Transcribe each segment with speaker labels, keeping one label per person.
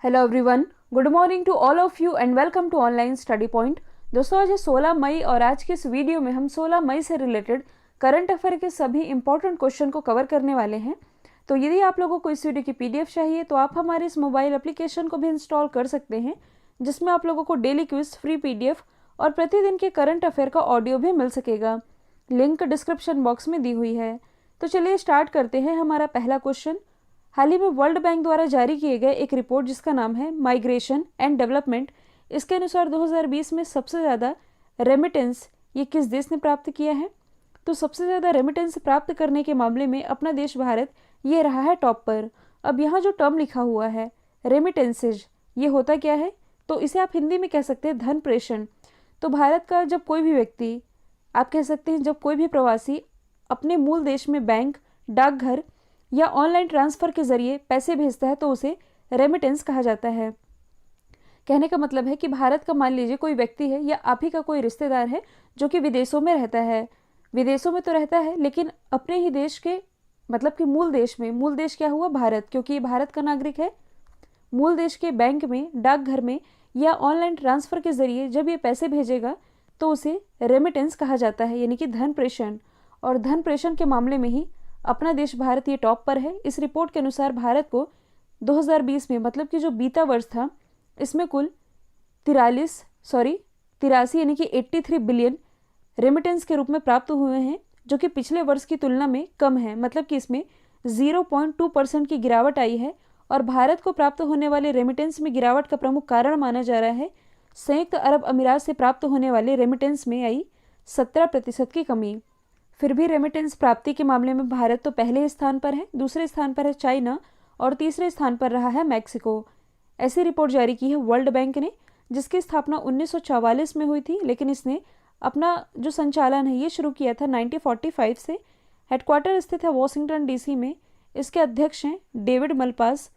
Speaker 1: Hello everyone, good morning to all of you and welcome to online study point. दोस्तों, आज है 16 मई और आज की इस वीडियो में हम 16 मई से रिलेटेड करंट अफेयर के सभी इंपॉर्टेंट क्वेश्चन को कवर करने वाले हैं। तो यदि आप लोगों को इस वीडियो की पीडीएफ चाहिए तो आप हमारे इस मोबाइल एप्लीकेशन को भी इंस्टॉल कर सकते हैं, जिसमें आप लोगों को डेली क्विज, फ्री पीडीएफ और प्रतिदिन के करंट अफेयर का ऑडियो भी मिल सकेगा। लिंक डिस्क्रिप्शन बॉक्स में दी हुई है। तो चलिए स्टार्ट करते हैं। हमारा पहला क्वेश्चन, हाल ही में वर्ल्ड बैंक द्वारा जारी किए गए एक रिपोर्ट जिसका नाम है माइग्रेशन एंड डेवलपमेंट, इसके अनुसार 2020 में सबसे ज़्यादा रेमिटेंस ये किस देश ने प्राप्त किया है? तो सबसे ज़्यादा रेमिटेंस प्राप्त करने के मामले में अपना देश भारत ये रहा है टॉप पर। अब यहाँ जो टर्म लिखा हुआ है रेमिटेंसेज, ये होता क्या है? तो इसे आप हिंदी में कह सकते हैं धन प्रेषण। तो भारत का जब कोई भी व्यक्ति, आप कह सकते हैं जब कोई भी प्रवासी अपने मूल देश में बैंक, डाकघर या ऑनलाइन ट्रांसफ़र के जरिए पैसे भेजता है तो उसे रेमिटेंस कहा जाता है। कहने का मतलब है कि भारत का मान लीजिए कोई व्यक्ति है या आप ही का कोई रिश्तेदार है जो कि विदेशों में रहता है। विदेशों में तो रहता है लेकिन अपने ही देश के, मतलब कि मूल देश में, मूल देश क्या हुआ? भारत, क्योंकि ये भारत का नागरिक है। मूल देश के बैंक में, डाकघर में या ऑनलाइन ट्रांसफ़र के जरिए जब ये पैसे भेजेगा तो उसे रेमिटेंस कहा जाता है, यानी कि धन प्रेषण। और धन प्रेषण के मामले में ही अपना देश भारत ये टॉप पर है। इस रिपोर्ट के अनुसार भारत को 2020 में, मतलब कि जो बीता वर्ष था, इसमें कुल 83 यानी कि 83 बिलियन रेमिटेंस के रूप में प्राप्त हुए हैं, जो कि पिछले वर्ष की तुलना में कम है। मतलब कि इसमें 0.2% की गिरावट आई है। और भारत को प्राप्त होने वाले रेमिटेंस में गिरावट का प्रमुख कारण माना जा रहा है संयुक्त अरब अमीरात से प्राप्त होने वाले रेमिटेंस में आई 17% की कमी। फिर भी रेमिटेंस प्राप्ति के मामले में भारत तो पहले स्थान पर है, दूसरे स्थान पर है चाइना और तीसरे स्थान पर रहा है मैक्सिको। ऐसी रिपोर्ट जारी की है वर्ल्ड बैंक ने, जिसकी स्थापना 1944 में हुई थी, लेकिन इसने अपना जो संचालन है ये शुरू किया था 1945 से। हेडक्वार्टर स्थित है वॉशिंगटन डीसी में। इसके अध्यक्ष हैं डेविड मलपास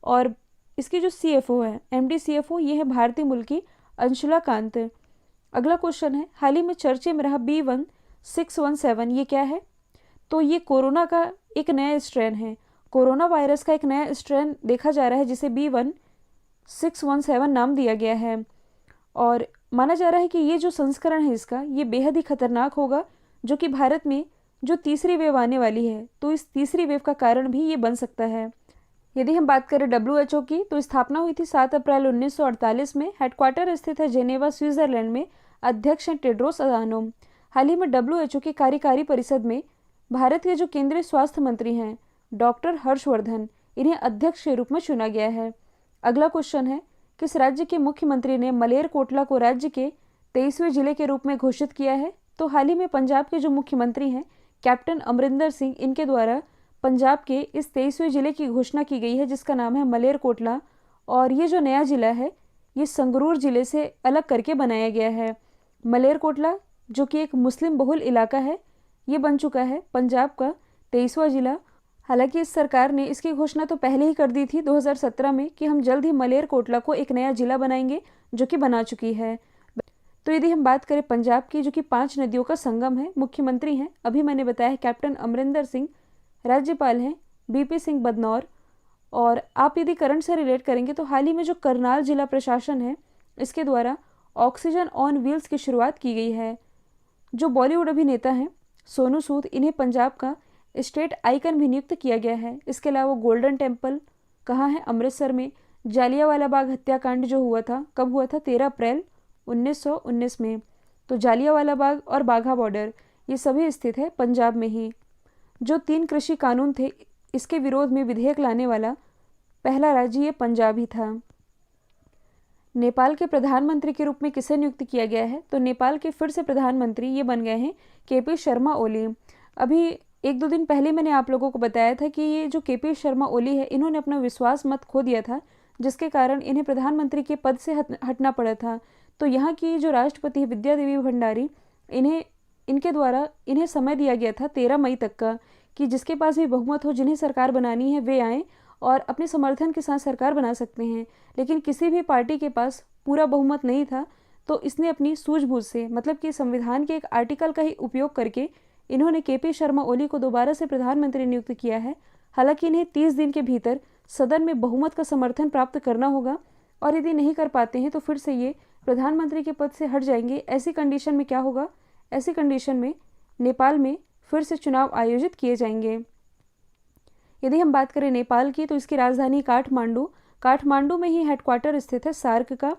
Speaker 1: और इसकी जो सीएफओ है, एमडी सीएफओ, ये है भारतीय मूल की अंशुला कांत। अगला क्वेश्चन है, हाल ही में चर्चे में रहा B1617 ये क्या है? तो ये कोरोना का एक नया स्ट्रेन है। कोरोना वायरस का एक नया स्ट्रेन देखा जा रहा है जिसे B1617 नाम दिया गया है। और माना जा रहा है कि ये जो संस्करण है इसका, ये बेहद ही खतरनाक होगा, जो कि भारत में जो तीसरी वेव आने वाली है, तो इस तीसरी वेव का कारण भी ये बन सकता है। यदि हम बात करें WHO की, तो स्थापना हुई थी 7 अप्रैल 1948 में। हेडक्वार्टर स्थित है जेनेवा, स्विट्जरलैंड में। अध्यक्ष हैं टेड्रोस अधानोम। हाल ही में WHO की कार्यकारी परिषद में भारत के जो केंद्रीय स्वास्थ्य मंत्री हैं डॉक्टर हर्षवर्धन, इन्हें अध्यक्ष के रूप में चुना गया है। अगला क्वेश्चन है, किस राज्य के मुख्यमंत्री ने मलेरकोटला को राज्य के 23वें जिले के रूप में घोषित किया है? तो हाल ही में पंजाब के जो मुख्यमंत्री हैं कैप्टन अमरिंदर सिंह, इनके द्वारा पंजाब के इस 23वें जिले की घोषणा की गई है, जिसका नाम है मलेरकोटला। और ये जो नया जिला है ये संगरूर जिले से अलग करके बनाया गया है। मलेरकोटला, जो कि एक मुस्लिम बहुल इलाका है, ये बन चुका है पंजाब का 23वां जिला। हालांकि इस सरकार ने इसकी घोषणा तो पहले ही कर दी थी 2017 में कि हम जल्द ही मलेरकोटला को एक नया जिला बनाएंगे, जो कि बना चुकी है। तो यदि हम बात करें पंजाब की, जो कि 5 नदियों का संगम है, मुख्यमंत्री हैं अभी मैंने बताया है कैप्टन अमरिंदर सिंह, राज्यपाल हैं बीपी सिंह बदनौर। और आप यदि करंट से रिलेट करेंगे तो हाल ही में जो करनाल जिला प्रशासन है, इसके द्वारा ऑक्सीजन ऑन व्हील्स की शुरुआत की गई है। जो बॉलीवुड अभिनेता हैं सोनू सूद, इन्हें पंजाब का स्टेट आइकन भी नियुक्त किया गया है। इसके अलावा गोल्डन टेम्पल कहाँ है? अमृतसर में। जालियांवाला बाग हत्याकांड जो हुआ था, कब हुआ था? 13 अप्रैल 1919 में। तो जालियांवाला बाग और बाघा बॉर्डर ये सभी स्थित है पंजाब में ही। जो 3 कृषि कानून थे, इसके विरोध में विधेयक लाने वाला पहला राज्य ये पंजाब ही था। नेपाल के प्रधानमंत्री के रूप में किसे नियुक्त किया गया है? तो नेपाल के फिर से प्रधानमंत्री ये बन गए हैं केपी शर्मा ओली। अभी 1-2 दिन पहले मैंने आप लोगों को बताया था कि ये जो केपी शर्मा ओली है, इन्होंने अपना विश्वास मत खो दिया था, जिसके कारण इन्हें प्रधानमंत्री के पद से हटना पड़ा था। तो यहाँ की जो राष्ट्रपति है विद्या देवी भंडारी, इनके द्वारा इन्हें समय दिया गया था 13 मई तक का, कि जिसके पास भी बहुमत हो, जिन्हें सरकार बनानी है, वे आएँ और अपने समर्थन के साथ सरकार बना सकते हैं। लेकिन किसी भी पार्टी के पास पूरा बहुमत नहीं था, तो इसने अपनी सूझबूझ से, मतलब कि संविधान के एक आर्टिकल का ही उपयोग करके इन्होंने केपी शर्मा ओली को दोबारा से प्रधानमंत्री नियुक्त किया है। हालांकि इन्हें 30 दिन के भीतर सदन में बहुमत का समर्थन प्राप्त करना होगा, और यदि नहीं कर पाते हैं तो फिर से ये प्रधानमंत्री के पद से हट जाएंगे। ऐसी कंडीशन में क्या होगा? ऐसी कंडीशन में नेपाल में फिर से चुनाव आयोजित किए जाएंगे। यदि हम बात करें नेपाल की, तो इसकी राजधानी काठमांडू में ही हेडक्वार्टर स्थित है सार्क का,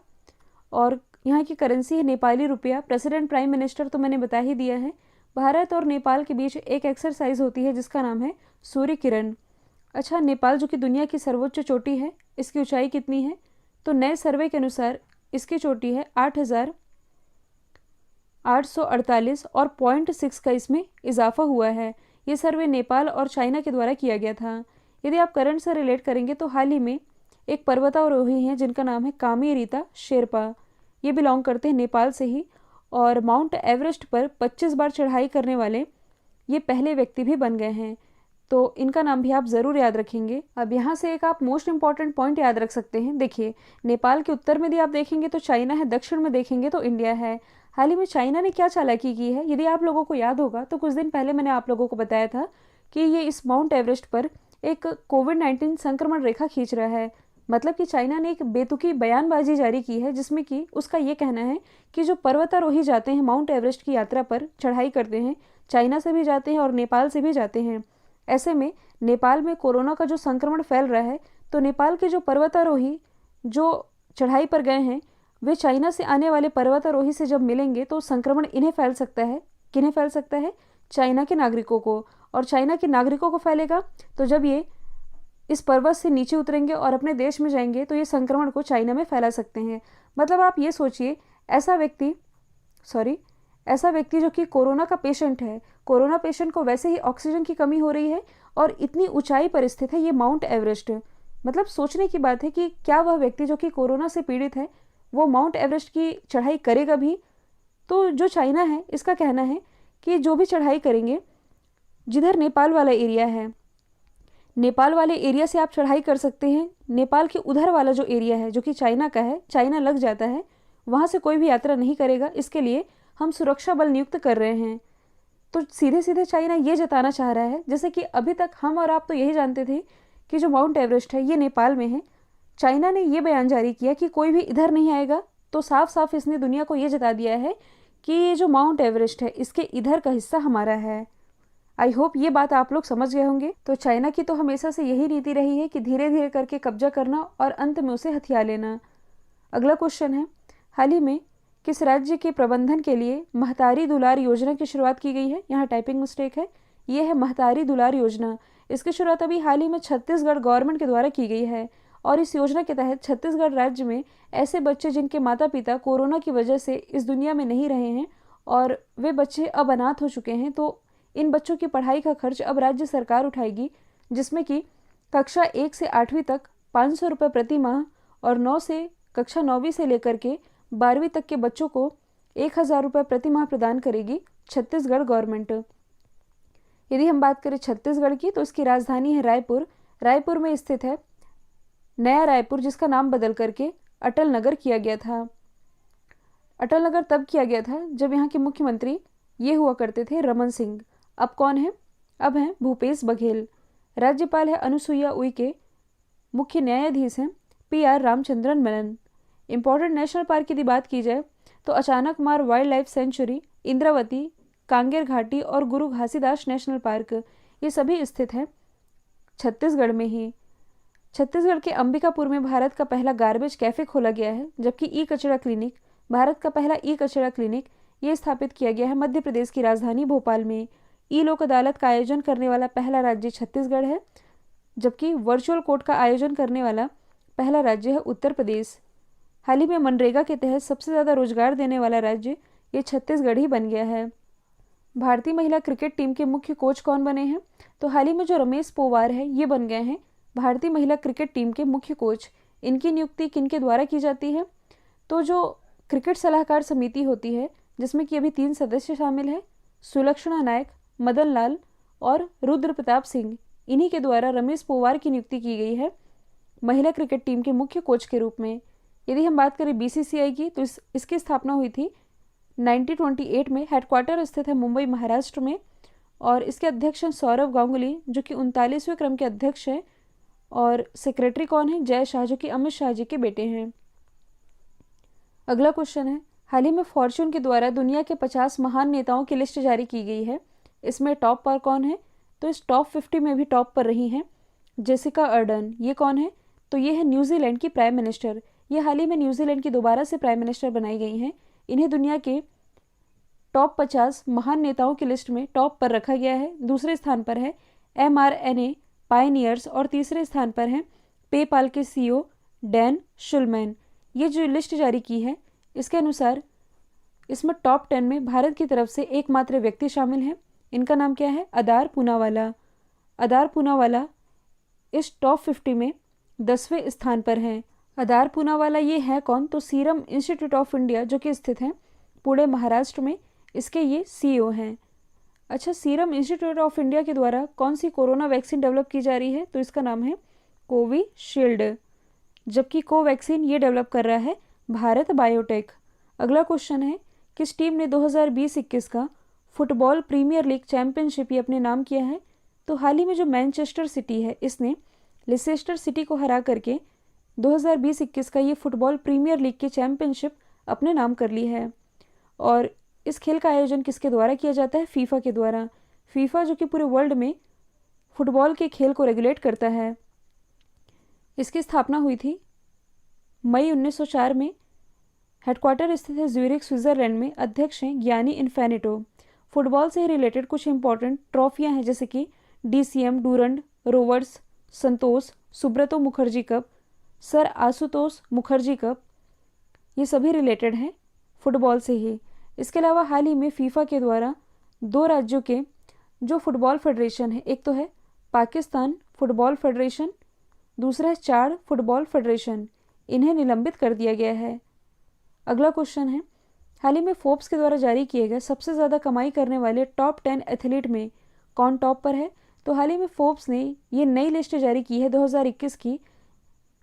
Speaker 1: और यहाँ की करेंसी है नेपाली रुपया। प्रेसिडेंट, प्राइम मिनिस्टर तो मैंने बता ही दिया है। भारत और नेपाल के बीच एक एक्सरसाइज होती है जिसका नाम है सूर्य किरण। अच्छा, नेपाल जो कि दुनिया की सर्वोच्च चोटी है, इसकी ऊंचाई कितनी है? तो नए सर्वे के अनुसार इसकी चोटी है 8,848 और 0.6 का इसमें इजाफा हुआ है। ये सर्वे नेपाल और चाइना के द्वारा किया गया था। यदि आप करंट से रिलेट करेंगे तो हाल ही में एक पर्वतारोही हैं जिनका नाम है कामी रीता शेरपा। ये बिलोंग करते हैं नेपाल से ही, और माउंट एवरेस्ट पर 25 बार चढ़ाई करने वाले ये पहले व्यक्ति भी बन गए हैं। तो इनका नाम भी आप ज़रूर याद रखेंगे। अब यहाँ से एक आप मोस्ट इंपॉर्टेंट पॉइंट याद रख सकते हैं। देखिए, नेपाल के उत्तर में यदि आप देखेंगे तो चाइना है, दक्षिण में देखेंगे तो इंडिया है। हाल ही में चाइना ने क्या चालाकी की है, यदि आप लोगों को याद होगा तो कुछ दिन पहले मैंने आप लोगों को बताया था कि ये इस माउंट एवरेस्ट पर एक कोविड-19 संक्रमण रेखा खींच रहा है। मतलब कि चाइना ने एक बेतुकी बयानबाजी जारी की है जिसमें कि उसका ये कहना है कि जो पर्वतारोही जाते हैं माउंट एवरेस्ट की यात्रा पर, चढ़ाई करते हैं, चाइना से भी जाते हैं और नेपाल से भी जाते हैं। ऐसे में नेपाल में कोरोना का जो संक्रमण फैल रहा है, तो नेपाल के जो पर्वतारोही जो चढ़ाई पर गए हैं, वे चाइना से आने वाले पर्वतारोही से जब मिलेंगे तो संक्रमण इन्हें फैल सकता है। किन्हें फैल सकता है? चाइना के नागरिकों को। और चाइना के नागरिकों को फैलेगा तो जब ये इस पर्वत से नीचे उतरेंगे और अपने देश में जाएंगे तो ये संक्रमण को चाइना में फैला सकते हैं। मतलब आप ये सोचिए, ऐसा व्यक्ति जो कि कोरोना का पेशेंट है, कोरोना पेशेंट को वैसे ही ऑक्सीजन की कमी हो रही है और इतनी ऊंचाई पर स्थित है ये माउंट एवरेस्ट। मतलब सोचने की बात है कि क्या वह व्यक्ति जो कि कोरोना से पीड़ित है वो माउंट एवरेस्ट की चढ़ाई करेगा भी? तो जो चाइना है इसका कहना है कि जो भी चढ़ाई करेंगे, जिधर नेपाल वाला एरिया है, नेपाल वाले एरिया से आप चढ़ाई कर सकते हैं। नेपाल के उधर वाला जो एरिया है जो कि चाइना का है, चाइना लग जाता है, वहाँ से कोई भी यात्रा नहीं करेगा। इसके लिए हम सुरक्षा बल नियुक्त कर रहे हैं। तो सीधे सीधे चाइना ये जताना चाह रहा है, जैसे कि अभी तक हम और आप तो यही जानते थे कि जो माउंट एवरेस्ट है ये नेपाल में है। चाइना ने ये बयान जारी किया कि कोई भी इधर नहीं आएगा, तो साफ साफ इसने दुनिया को ये जता दिया है कि ये जो माउंट एवरेस्ट है इसके इधर का हिस्सा हमारा है। आई होप ये बात आप लोग समझ गए होंगे। तो चाइना की तो हमेशा से यही नीति रही है कि धीरे धीरे करके कब्जा करना और अंत में उसे हथिया लेना। अगला क्वेश्चन है, हाल ही में किस राज्य के प्रबंधन के लिए महतारी दुलार योजना की शुरुआत की गई है? यहाँ टाइपिंग मिस्टेक है, ये है महतारी दुलार योजना। इसकी शुरुआत अभी हाल ही में छत्तीसगढ़ गवर्नमेंट के द्वारा की गई है, और इस योजना के तहत छत्तीसगढ़ राज्य में ऐसे बच्चे जिनके माता पिता कोरोना की वजह से इस दुनिया में नहीं रहे हैं और वे बच्चे अब अनाथ हो चुके हैं, तो इन बच्चों की पढ़ाई का खर्च अब राज्य सरकार उठाएगी, जिसमें कि कक्षा 1 से 8वीं तक 500 रुपये प्रति माह और कक्षा 9वीं से लेकर के 12वीं तक के बच्चों को 1000 रुपये प्रति माह प्रदान करेगी छत्तीसगढ़ गवर्नमेंट। यदि हम बात करें छत्तीसगढ़ की, तो इसकी राजधानी है रायपुर। रायपुर में स्थित है नया रायपुर, जिसका नाम बदल करके अटल नगर किया गया था। अटल नगर तब किया गया था जब यहाँ के मुख्यमंत्री ये हुआ करते थे रमन सिंह। अब कौन है? अब हैं भूपेश बघेल। राज्यपाल है अनुसुईया उइके। मुख्य न्यायाधीश हैं PR Ramachandran Menon. Important national park की बात की जाए तो Achanakmar wild life sanctuary, Indravati, Kanger घाटी और गुरु घासीदास नेशनल पार्क, ये सभी स्थित हैं छत्तीसगढ़ में ही। छत्तीसगढ़ के अंबिकापुर में भारत का पहला गार्बेज कैफे खोला गया है, जबकि भारत का पहला ई कचरा क्लिनिक ये स्थापित किया गया है मध्य प्रदेश की राजधानी भोपाल में। ई लोक अदालत का आयोजन करने वाला पहला राज्य छत्तीसगढ़ है, जबकि वर्चुअल कोर्ट का आयोजन करने वाला पहला राज्य है उत्तर प्रदेश। हाल ही में मनरेगा के तहत सबसे ज़्यादा रोजगार देने वाला राज्य ये छत्तीसगढ़ ही बन गया है। भारतीय महिला क्रिकेट टीम के मुख्य कोच कौन बने हैं? तो हाल ही में जो रमेश पोवार है ये बन गए हैं भारतीय महिला क्रिकेट टीम के मुख्य कोच। इनकी नियुक्ति किनके द्वारा की जाती है? तो जो क्रिकेट सलाहकार समिति होती है, जिसमें कि अभी 3 सदस्य शामिल हैं, सुलक्षणा नायक, मदन लाल और रुद्र प्रताप सिंह, इन्हीं के द्वारा रमेश पोवार की नियुक्ति की गई है महिला क्रिकेट टीम के मुख्य कोच के रूप में। यदि हम बात करें BCCI की, तो इसकी स्थापना हुई थी 1928 में। हेडक्वार्टर स्थित है मुंबई महाराष्ट्र में, और इसके अध्यक्ष हैं सौरव गांगुली, जो कि 39वें क्रम के अध्यक्ष हैं और सेक्रेटरी कौन है? जय शाह, जो कि अमित शाह जी के बेटे हैं। अगला क्वेश्चन है, हाल ही में फॉर्च्यून के द्वारा दुनिया के 50 महान नेताओं की लिस्ट जारी की गई है। इसमें टॉप पर कौन है? तो इस टॉप 50 में भी टॉप पर रही हैं जेसिका अर्डन। ये कौन है? तो ये है न्यूजीलैंड की प्राइम मिनिस्टर। ये हाल ही में न्यूजीलैंड की दोबारा से प्राइम मिनिस्टर बनाई गई हैं। इन्हें दुनिया के टॉप 50 महान नेताओं की लिस्ट में टॉप पर रखा गया है। दूसरे स्थान पर है mRNA पायनियर्स और तीसरे स्थान पर हैं पेपाल के CEO डैन शुल्मैन। ये जो लिस्ट जारी की है इसके अनुसार इसमें टॉप 10 में भारत की तरफ से एकमात्र व्यक्ति शामिल हैं। इनका नाम क्या है? अदार पूनावाला। अदार पूनावाला इस टॉप 50 में 10वें स्थान पर हैं। अदार पूनावाला ये है कौन? तो सीरम इंस्टीट्यूट ऑफ इंडिया, जो कि स्थित है पुणे महाराष्ट्र में, इसके ये CEO हैं। अच्छा, सीरम इंस्टीट्यूट ऑफ इंडिया के द्वारा कौन सी कोरोना वैक्सीन डेवलप की जा रही है? तो इसका नाम है कोविशील्ड, जबकि कोवैक्सीन ये डेवलप कर रहा है भारत बायोटेक। अगला क्वेश्चन है, किस टीम ने 2020-21 का फुटबॉल प्रीमियर लीग चैंपियनशिप ये अपने नाम किया है? तो हाल ही में जो मैनचेस्टर सिटी है इसने लिसेस्टर सिटी को हरा करके 2020-21 का ये फुटबॉल प्रीमियर लीग की चैंपियनशिप अपने नाम कर ली है। और इस खेल का आयोजन किसके द्वारा किया जाता है? फीफा के द्वारा। फीफा जो कि पूरे वर्ल्ड में फुटबॉल के खेल को रेगुलेट करता है। इसकी स्थापना हुई थी मई 1904 में। हेडक्वार्टर स्थित है ज्यूरिख, स्विट्जरलैंड में। अध्यक्ष हैं ज्ञानी इन्फेनिटो। फुटबॉल से रिलेटेड कुछ इंपॉर्टेंट ट्रॉफियां हैं, जैसे कि DCM Durand Rovers Santosh Subroto Mukherjee cup, sir Ashutosh Mukherjee cup, ये सभी रिलेटेड हैं फुटबॉल से ही। इसके अलावा हाल ही में फीफा के द्वारा 2 राज्यों के जो फुटबॉल फेडरेशन है, एक तो है पाकिस्तान फुटबॉल फेडरेशन, दूसरा है चाड फुटबॉल फेडरेशन, इन्हें निलंबित कर दिया गया है। अगला क्वेश्चन है, हाल ही में फोर्ब्स के द्वारा जारी किए गए सबसे ज़्यादा कमाई करने वाले टॉप 10 एथलीट में कौन टॉप पर है? तो हाल ही में फोर्ब्स ने ये नई लिस्ट जारी की है 2021 की।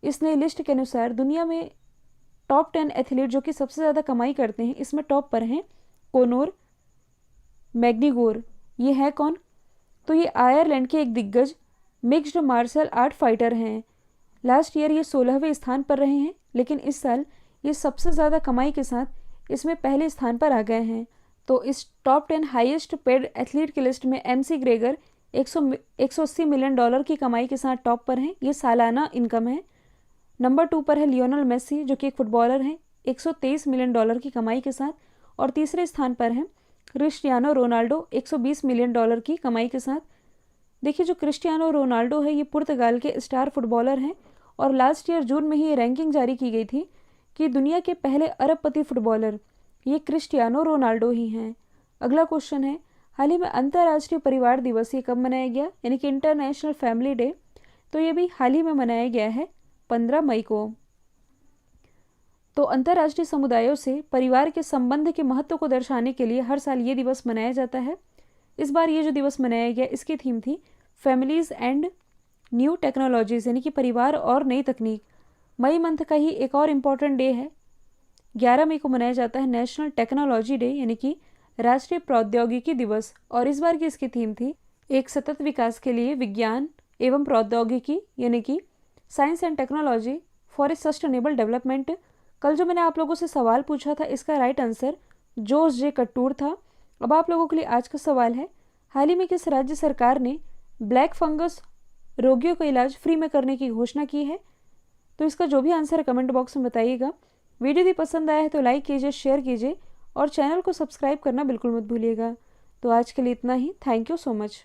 Speaker 1: इस नई लिस्ट के अनुसार दुनिया में टॉप 10 एथलीट जो कि सबसे ज़्यादा कमाई करते हैं, इसमें टॉप पर हैं कोनोर मैग्नीगोर। ये है कौन? तो ये आयरलैंड के एक दिग्गज मिक्स्ड मार्शल आर्ट फाइटर हैं। लास्ट ईयर ये 16वें स्थान पर रहे हैं, लेकिन इस साल ये सबसे ज़्यादा कमाई के साथ इसमें पहले स्थान पर आ गए हैं। तो इस टॉप 10 हाईएस्ट पेड एथलीट की लिस्ट में MC ग्रेगर 180 मिलियन डॉलर की कमाई के साथ टॉप पर हैं। ये सालाना इनकम है। नंबर 2 पर है लियोनेल मेसी, जो कि एक फुटबॉलर हैं, 123 मिलियन डॉलर की कमाई के साथ। और तीसरे स्थान पर हैं क्रिस्टियानो रोनाल्डो, 120 मिलियन डॉलर की कमाई के साथ। देखिए, जो क्रिस्टियानो रोनाल्डो है ये पुर्तगाल के स्टार फुटबॉलर हैं और लास्ट ईयर जून में ही ये रैंकिंग जारी की गई थी कि दुनिया के पहले अरबपति फुटबॉलर ये क्रिस्टियानो रोनाल्डो ही हैं। अगला क्वेश्चन है, हाल ही में अंतर्राष्ट्रीय परिवार दिवस ये कब मनाया गया? यानी कि इंटरनेशनल फैमिली डे। तो ये भी हाल ही में मनाया गया है 15 मई को। तो अंतर्राष्ट्रीय समुदायों से परिवार के संबंध के महत्व को दर्शाने के लिए हर साल ये दिवस मनाया जाता है। इस बार ये जो दिवस मनाया गया इसकी थीम थी फैमिलीज एंड न्यू टेक्नोलॉजीज, यानी कि परिवार और नई तकनीक। मई मंथ का ही एक और इम्पॉर्टेंट डे है, 11 मई को मनाया जाता है नेशनल टेक्नोलॉजी डे, यानी कि राष्ट्रीय प्रौद्योगिकी दिवस। और इस बार की इसकी थीम थी एक सतत विकास के लिए विज्ञान एवं प्रौद्योगिकी, यानी कि science and technology for a sustainable development. कल जो मैंने आप लोगों से सवाल पूछा था इसका राइट आंसर जोस जे कट्टूर था। अब आप लोगों के लिए आज का सवाल है, हाल ही में किस राज्य सरकार ने ब्लैक फंगस रोगियों का इलाज फ्री में करने की घोषणा की है? तो इसका जो भी आंसर है कमेंट बॉक्स में बताइएगा। वीडियो यदि पसंद आया है तो लाइक कीजिए, शेयर कीजिए और चैनल को सब्सक्राइब करना बिल्कुल मत भूलिएगा। तो आज के लिए इतना ही। Thank you so much.